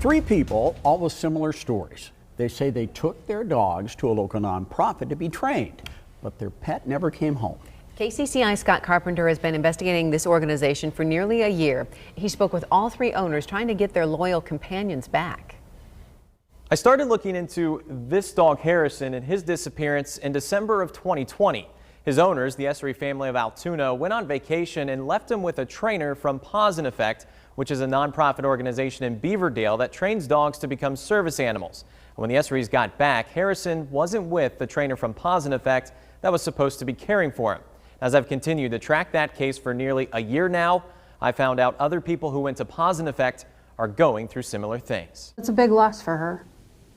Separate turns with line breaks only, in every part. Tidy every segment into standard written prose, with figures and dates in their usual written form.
Three people, all with similar stories. They say they took their dogs to a local nonprofit to be trained, but their pet never came home.
KCCI Scott Carpenter has been investigating this organization for nearly a year. He spoke with all three owners trying to get their loyal companions back.
I started looking into this dog Harrison and his disappearance in December of 2020. His owners, the Essery family of Altoona, went on vacation and left him with a trainer from Paws in Effect, which is a nonprofit organization in Beaverdale that trains dogs to become service animals. And when the Esserys got back, Harrison wasn't with the trainer from Paws in Effect that was supposed to be caring for him. As I've continued to track that case for nearly a year now, I found out other people who went to Paws in Effect are going through similar things.
It's a big loss for her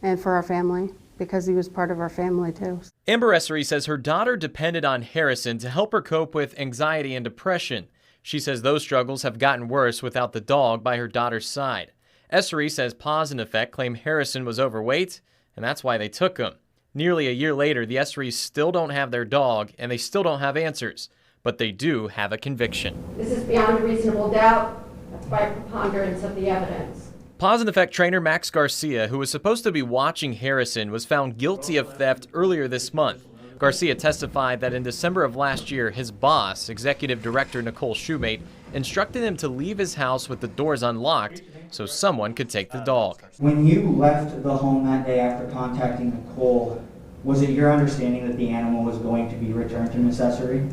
and for our family, because he was part of our family too.
Amber Essery says her daughter depended on Harrison to help her cope with anxiety and depression. She says those struggles have gotten worse without the dog by her daughter's side. Essery says Paws in Effect claimed Harrison was overweight, and that's why they took him. Nearly a year later, the Esserys still don't have their dog, and they still don't have answers, but they do have a conviction.
This is beyond a reasonable doubt. That's by a preponderance of the evidence.
Paws in Effect trainer Max Garcia, who was supposed to be watching Harrison, was found guilty of theft earlier this month. Garcia testified that in December of last year, his boss, Executive Director Nicole Shoemate, instructed him to leave his house with the doors unlocked so someone could take the dog.
When you left the home that day after contacting Nicole, was it your understanding that the animal was going to be returned to Miss Essery?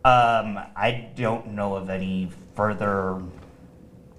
I don't know of any further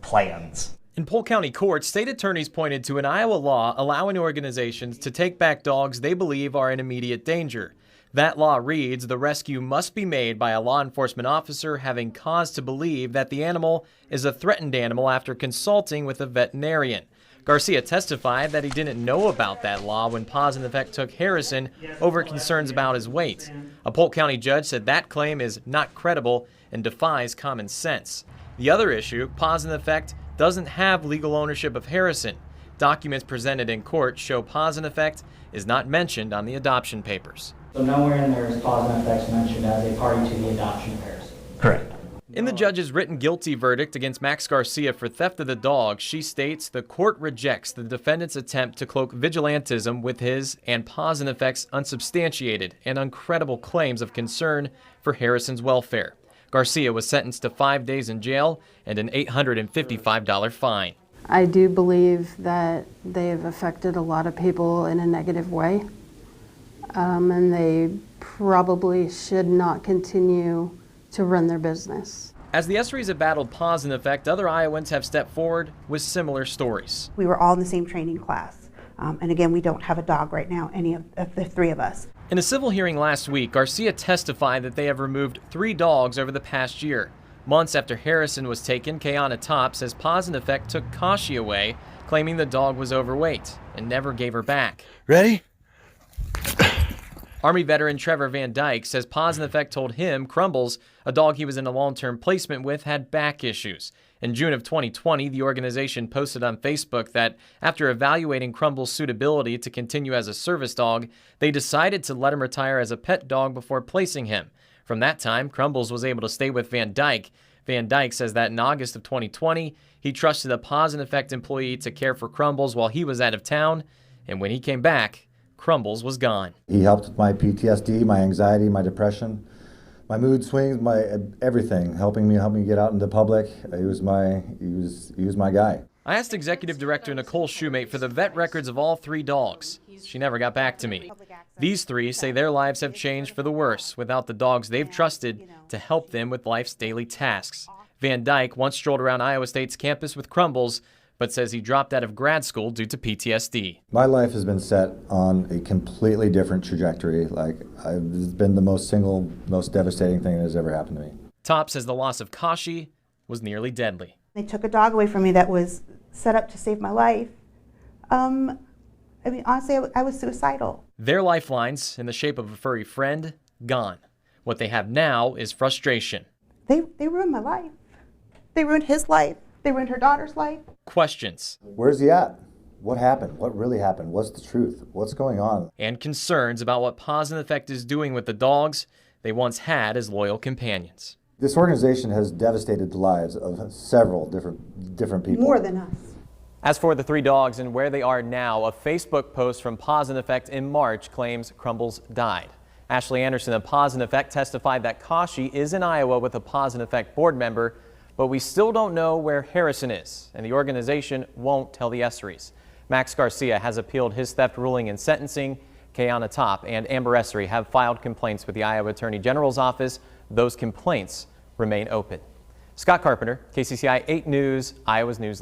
plans.
In Polk County Court, state attorneys pointed to an Iowa law allowing organizations to take back dogs they believe are in immediate danger. That law reads the rescue must be made by a law enforcement officer having cause to believe that the animal is a threatened animal after consulting with a veterinarian. Garcia testified that he didn't know about that law when Paws in Effect took Harrison over concerns about his weight. A Polk County judge said that claim is not credible and defies common sense. The other issue, Paws in Effect doesn't have legal ownership of Harrison. Documents presented in court show Paws in Effect is not mentioned on the adoption papers.
So nowhere in there is Paws in Effect mentioned as a party to the adoption of Harrison?
Correct.
In the judge's written guilty verdict against Max Garcia for theft of the dog, she states the court rejects the defendant's attempt to cloak vigilantism with his and Paws in Effect's unsubstantiated and uncredible claims of concern for Harrison's welfare. Garcia was sentenced to 5 days in jail and an $855 fine.
I do believe that they have affected a lot of people in a negative way, and they probably should not continue to run their business.
As the Esserys have battled Paws in Effect, other Iowans have stepped forward with similar stories.
We were all in the same training class. And again, we don't have a dog right now, any of the three of us.
In a civil hearing last week, Garcia testified that they have removed 3 dogs over the past year. Months after Harrison was taken, Kayana Topp says Paws in Effect took Kashi away, claiming the dog was overweight and never gave her back.
Ready?
Army veteran Trevor Van Dyke says Paws in Effect told him Crumbles, a dog he was in a long-term placement with, had back issues. In June of 2020, the organization posted on Facebook that after evaluating Crumbles' suitability to continue as a service dog, they decided to let him retire as a pet dog before placing him. From that time, Crumbles was able to stay with Van Dyke. Van Dyke says that in August of 2020, he trusted a Paws in Effect employee to care for Crumbles while he was out of town, and when he came back, Crumbles was gone.
He helped with my PTSD, my anxiety, my depression, my mood swings, my everything, helping me get out into public. He was my guy.
I asked Executive Director Nicole Shoemate for the vet records of all 3 dogs. She never got back to me. These 3 say their lives have changed for the worse without the dogs they've trusted to help them with life's daily tasks. Van Dyke once strolled around Iowa State's campus with Crumbles, but says he dropped out of grad school due to PTSD.
My life has been set on a completely different trajectory. It's been the most devastating thing that has ever happened to me.
Topp says the loss of Kashi was nearly deadly.
They took a dog away from me that was set up to save my life. Honestly, I was suicidal.
Their lifelines, in the shape of a furry friend, gone. What they have now is frustration.
They ruined my life. They ruined his life. They ruined her daughter's life.
Questions.
Where's he at? What happened? What really happened? What's the truth? What's going on?
And concerns about what Paws in Effect is doing with the dogs they once had as loyal companions.
This organization has devastated the lives of several different people.
More than us.
As for the 3 dogs and where they are now, a Facebook post from Paws in Effect in March claims Crumbles died. Ashley Anderson of Paws in Effect testified that Kashi is in Iowa with a Paws in Effect board member, but we still don't know where Harrison is, and the organization won't tell the Esseries. Max Garcia has appealed his theft ruling in sentencing. Kayana Top and Amber Essery have filed complaints with the Iowa Attorney General's office. Those complaints remain open. Scott Carpenter, KCCI 8 News, Iowa's News Leader.